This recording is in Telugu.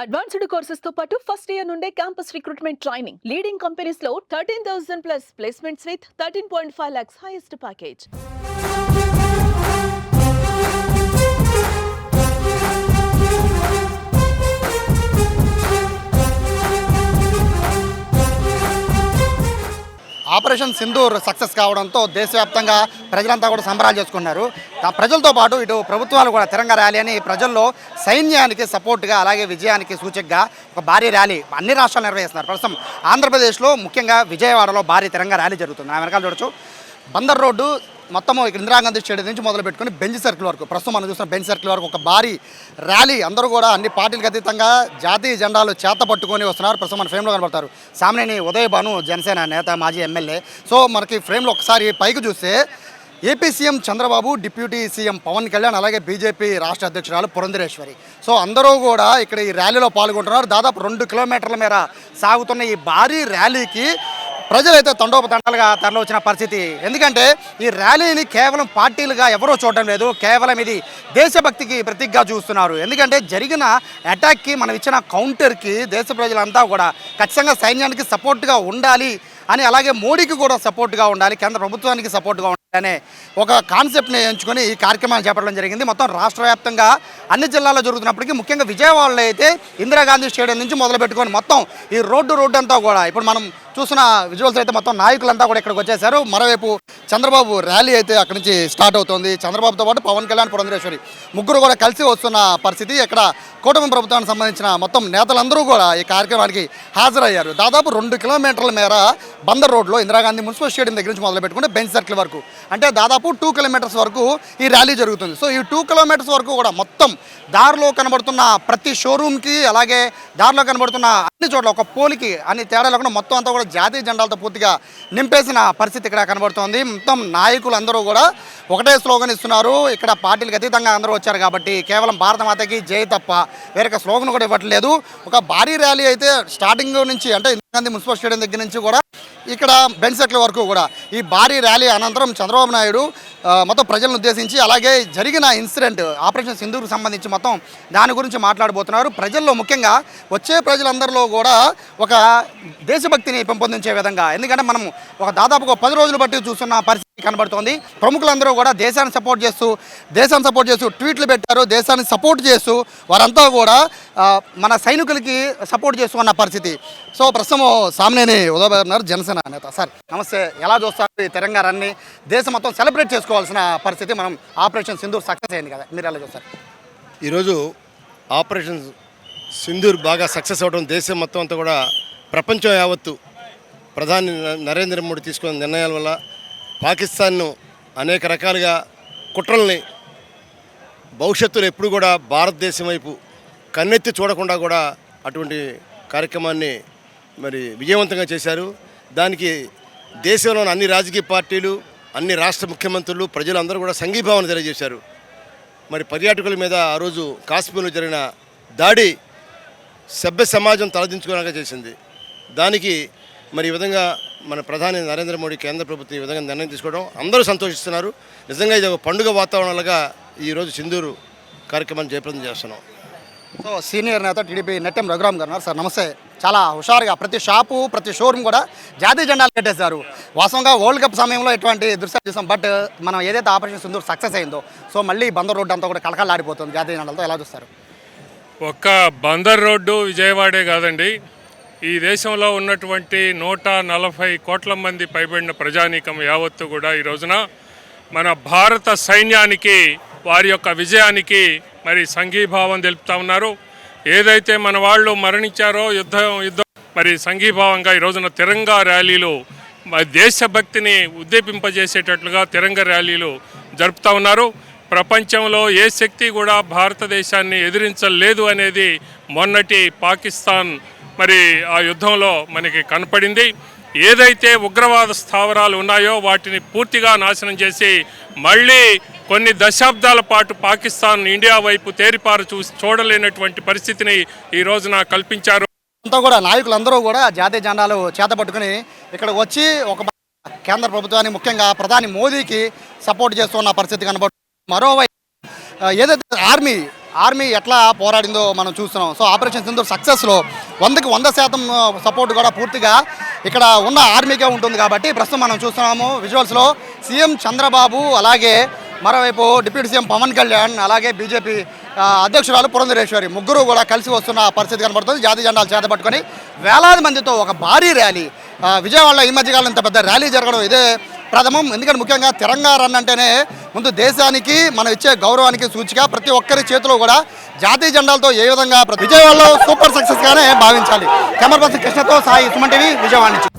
అడ్వాన్స్డ్ కోర్సెస్ తో పాటు ఫస్ట్ ఇయర్ నుండే campus recruitment training leading companies లో 13,000 plus placements with 13.5 lakhs highest package. Operation Sindoor success కావడంతో దేశవ్యాప్తంగా ప్రజలంతా కూడా సంబరాలు చేసుకున్నారు. ప్రజలతో పాటు ఇటు ప్రభుత్వాలు కూడా తిరంగ ర్యాలీ అని ప్రజల్లో సైన్యానికి సపోర్ట్గా అలాగే విజయానికి సూచకగా ఒక భారీ ర్యాలీ అన్ని రాష్ట్రాలు నిర్వహిస్తున్నారు. ప్రస్తుతం ఆంధ్రప్రదేశ్లో ముఖ్యంగా విజయవాడలో భారీ తిరంగ ర్యాలీ జరుగుతుంది. ఆ వెనకాల చూడొచ్చు బందర్ రోడ్డు మొత్తము ఇక్కడ ఇందిరాగాంధీ స్టేడియం నుంచి మొదలు పెట్టుకుని బెంచ్ సర్కిల్ వరకు ప్రస్తుతం మనం చూసిన బెంచ్ సర్కిల్ వరకు ఒక భారీ ర్యాలీ అందరూ కూడా అన్ని పార్టీలకు అతీతంగా జాతీయ జెండాలు చేత పట్టుకొని వస్తున్నారు. ప్రస్తుతం మన ఫ్రేమ్లో కనబడతారు సామినేని ఉదయ్ భాను, జనసేన నేత, మాజీ ఎమ్మెల్యే. సో మనకి ఫ్రేమ్లో ఒకసారి పైకి చూస్తే AP CM Chandrababu, deputy CM Pawan Kalyan, అలాగే బీజేపీ రాష్ట్ర అధ్యక్షురాలు పురంధరేశ్వరి. సో అందరూ కూడా ఇక్కడ ఈ ర్యాలీలో పాల్గొంటున్నారు. దాదాపు 2 కిలోమీటర్ల మేర సాగుతున్న ఈ భారీ ర్యాలీకి ప్రజలైతే తండోపతండాలుగా తరలివచ్చిన పరిస్థితి. ఎందుకంటే ఈ ర్యాలీని కేవలం పార్టీలుగా ఎవరో చూడడం లేదు, కేవలం ఇది దేశభక్తికి ప్రతీకగా చూస్తున్నారు. ఎందుకంటే జరిగిన అటాక్కి మనం ఇచ్చిన కౌంటర్కి దేశ ప్రజలంతా కూడా ఖచ్చితంగా సైన్యానికి సపోర్ట్గా ఉండాలి అని, అలాగే మోడీకి కూడా సపోర్ట్గా ఉండాలి, కేంద్ర ప్రభుత్వానికి సపోర్ట్గా ఉండాలి అనే ఒక కాన్సెప్ట్ని ఎంచుకొని ఈ కార్యక్రమాన్ని చేపట్టడం జరిగింది. మొత్తం రాష్ట్ర వ్యాప్తంగా అన్ని జిల్లాల్లో జరుగుతున్నప్పటికీ ముఖ్యంగా విజయవాడలో అయితే ఇందిరాగాంధీ స్టేడియం నుంచి మొదలు పెట్టుకొని మొత్తం ఈ రోడ్డు అంతా కూడా ఇప్పుడు మనం చూసిన విజువల్స్ అయితే మొత్తం నాయకులంతా కూడా ఇక్కడికి వచ్చేసారు. మరోవైపు చంద్రబాబు ర్యాలీ అయితే అక్కడి నుంచి స్టార్ట్ అవుతుంది. చంద్రబాబుతో పాటు పవన్ కళ్యాణ్, పురంధరేశ్వరి ముగ్గురు కూడా కలిసి వస్తున్న పరిస్థితి. ఇక్కడ కూటమి ప్రభుత్వానికి సంబంధించిన మొత్తం నేతలందరూ కూడా ఈ కార్యక్రమానికి హాజరయ్యారు. దాదాపు 2 కిలోమీటర్ల మేర బందర్ రోడ్లో ఇందిరాగాంధీ మున్సిపల్ స్టేడియం దగ్గర నుంచి మొదలు పెట్టుకుంటే బెంచ్ సర్కిల్ వరకు, అంటే దాదాపు 2 కిలోమీటర్స్ వరకు ఈ ర్యాలీ జరుగుతుంది. సో ఈ 2 కిలోమీటర్స్ వరకు కూడా మొత్తం దారిలో కనబడుతున్న ప్రతి షోరూమ్కి, అలాగే దారిలో కనబడుతున్న అన్ని చోట్ల ఒక పోలికి అన్ని తేడా లేకుండా మొత్తం అంతా కూడా జాతీయ జెండాలతో పూర్తిగా నింపేసిన పరిస్థితి ఇక్కడ కనబడుతోంది. మొత్తం నాయకులు అందరూ కూడా ఒకటే స్లోగన్ ఇస్తున్నారు. ఇక్కడ పార్టీలకు అతీతంగా అందరూ వచ్చారు కాబట్టి కేవలం భారత మాతకి జై తప్ప వేరొక స్లోగన్ కూడా ఇవ్వట్లేదు. ఒక భారీ ర్యాలీ అయితే స్టార్టింగ్ నుంచి, అంటే ఇందిరాగాంధీ మున్సిపల్ స్టేడియం దగ్గర నుంచి కూడా ఇక్కడ బెంచ్ సర్కిల్ వరకు కూడా ఈ భారీ ర్యాలీ అనంతరం చంద్రబాబు నాయుడు మొత్తం ప్రజలను ఉద్దేశించి, అలాగే జరిగిన ఇన్సిడెంట్ ఆపరేషన్ సింధూర్కు సంబంధించి మొత్తం దాని గురించి మాట్లాడబోతున్నారు. ప్రజల్లో ముఖ్యంగా వచ్చే ప్రజలందరిలో కూడా ఒక దేశభక్తిని పెంపొందించే విధంగా, ఎందుకంటే మనం ఒక దాదాపుగా 10 రోజులు బట్టి చూస్తున్న పరిస్థితి కనబడుతోంది. ప్రముఖులందరూ కూడా దేశాన్ని సపోర్ట్ చేస్తూ ట్వీట్లు పెట్టారు. దేశాన్ని సపోర్ట్ చేస్తూ వారంతా కూడా మన సైనికులకి సపోర్ట్ చేస్తున్న పరిస్థితి. సో ప్రస్తుతం సామినేని ఉదయ్ ఉన్నారు, జనసేన నేత. సార్ నమస్తే, ఎలా చూస్తారు ఈ తిరంగా రన్ని? దేశం మొత్తం సెలబ్రేట్ చేసుకోవాల్సిన పరిస్థితి, మనం ఆపరేషన్ సింధూర్ సక్సెస్ అయింది కదా, మీరు ఎలా చూస్తారు? ఈరోజు ఆపరేషన్ సింధూర్ బాగా సక్సెస్ అవ్వడం, దేశం మొత్తం అంతా కూడా ప్రపంచం యావత్తు ప్రధాని నరేంద్ర మోడీ తీసుకున్న నిర్ణయాల వల్ల పాకిస్తాన్ను అనేక రకాలుగా కుట్రల్ని భవిష్యత్తులో ఎప్పుడు కూడా భారతదేశం వైపు కన్నెత్తి చూడకుండా కూడా అటువంటి కార్యక్రమాన్ని మరి విజయవంతంగా చేశారు. దానికి దేశంలోని అన్ని రాజకీయ పార్టీలు, అన్ని రాష్ట్ర ముఖ్యమంత్రులు, ప్రజలందరూ కూడా సంఘీభావన తెలియజేశారు. మరి పర్యాటకుల మీద ఆ రోజు కాశ్మీర్లో జరిగిన దాడి సభ్య సమాజం తలదించుకునేలా చేసింది. దానికి మరి ఈ విధంగా మన ప్రధాని నరేంద్ర మోడీ, కేంద్ర ప్రభుత్వం ఈ విధంగా నిర్ణయం తీసుకోవడం అందరూ సంతోషిస్తున్నారు. నిజంగా ఇది ఒక పండుగ వాతావరణంగా ఈరోజు సింధూరు కార్యక్రమాన్ని జయప్రదం చేస్తున్నాం. సో సీనియర్ నేత టీడీపీ నెట్టెం రఘురామ్ గారు ఉన్నారు. సార్ నమస్తే. చాలా హుషారుగా ప్రతి షాపు, ప్రతి షోరూమ్ కూడా జాతీయ జెండాలు కట్టేశారు. వాస్తవంగా వరల్డ్ కప్ సమయంలో ఇటువంటి దృశ్యాలు చూసాం. బట్ మనం ఏదైతే ఆపరేషన్ సింధూర్ సక్సెస్ అయిందో, సో మళ్ళీ బందర్ రోడ్డు అంతా కూడా కలకలాడిపోతుంది జాతీయ జెండాలతో, ఎలా చూస్తారు? ఒక్క బందర్ రోడ్డు విజయవాడే కాదండి, ఈ దేశంలో ఉన్నటువంటి 140 కోట్ల మంది పైబడిన ప్రజానీకం యావత్తు కూడా ఈ రోజున మన భారత సైన్యానికి, వారి యొక్క విజయానికి మరి సంఘీభావం తెలుపుతూ ఉన్నారు. ఏదైతే మన వాళ్ళు మరణించారో యుద్ధం మరి సంఘీభావంగా ఈ రోజున తిరంగా ర్యాలీలు, దేశభక్తిని ఉద్దీపింపజేసేటట్లుగా తిరంగా ర్యాలీలు జరుపుతూ ఉన్నారు. ప్రపంచంలో ఏ శక్తి కూడా భారతదేశాన్ని ఎదిరించలేదు అనేది మొన్నటి పాకిస్తాన్ మరి ఆ యుద్ధంలో మనకి కనపడింది. ఏదైతే ఉగ్రవాద స్థావరాలు ఉన్నాయో వాటిని పూర్తిగా నాశనం చేసి మళ్ళీ కొన్ని దశాబ్దాల పాటు పాకిస్తాన్ ఇండియా వైపు తేరిపారు చూడలేనటువంటి పరిస్థితిని ఈ రోజున కల్పించారు. అంతా కూడా నాయకులందరూ కూడా జాతీయ జెండాలు చేత పట్టుకుని ఇక్కడికి వచ్చి ఒక కేంద్ర ప్రభుత్వాన్ని, ముఖ్యంగా ప్రధాని మోదీకి సపోర్ట్ చేస్తున్న పరిస్థితి కనబడుతుంది. మరోవైపు ఏదైతే ఆర్మీ ఆర్మీ ఎట్లా పోరాడిందో మనం చూస్తున్నాం. సో ఆపరేషన్ సింధూర్ సక్సెస్లో 100కి 100% సపోర్ట్ కూడా పూర్తిగా ఇక్కడ ఉన్న ఆర్మీకే ఉంటుంది. కాబట్టి ప్రస్తుతం మనం చూస్తున్నాము విజువల్స్లో సీఎం చంద్రబాబు, అలాగే మరోవైపు డిప్యూటీ సీఎం పవన్ కళ్యాణ్, అలాగే బీజేపీ అధ్యక్షురాలు పురంధరేశ్వరి ముగ్గురు కూడా కలిసి వస్తున్న పరిస్థితి కనబడుతుంది. జాతీయ జెండాలు చేతపట్టుకొని వేలాది మందితో ఒక భారీ ర్యాలీ, విజయవాడలో ఈ మధ్యకాలం ఇంత పెద్ద ర్యాలీ జరగడం ఇదే ప్రథమం. ఎందుకంటే ముఖ్యంగా తెలంగాణ రన్ అంటేనే ముందు దేశానికి మనం ఇచ్చే గౌరవానికి సూచిక. ప్రతి ఒక్కరి చేతిలో కూడా జాతీయ జెండాలతో ఏ విధంగా విజయవాడలో సూపర్ సక్సెస్గానే భావించాలి. కెమెరా పర్సన్ కృష్ణతో సాయి, సుమన్ టీవీ, విజయవాడ నుంచి.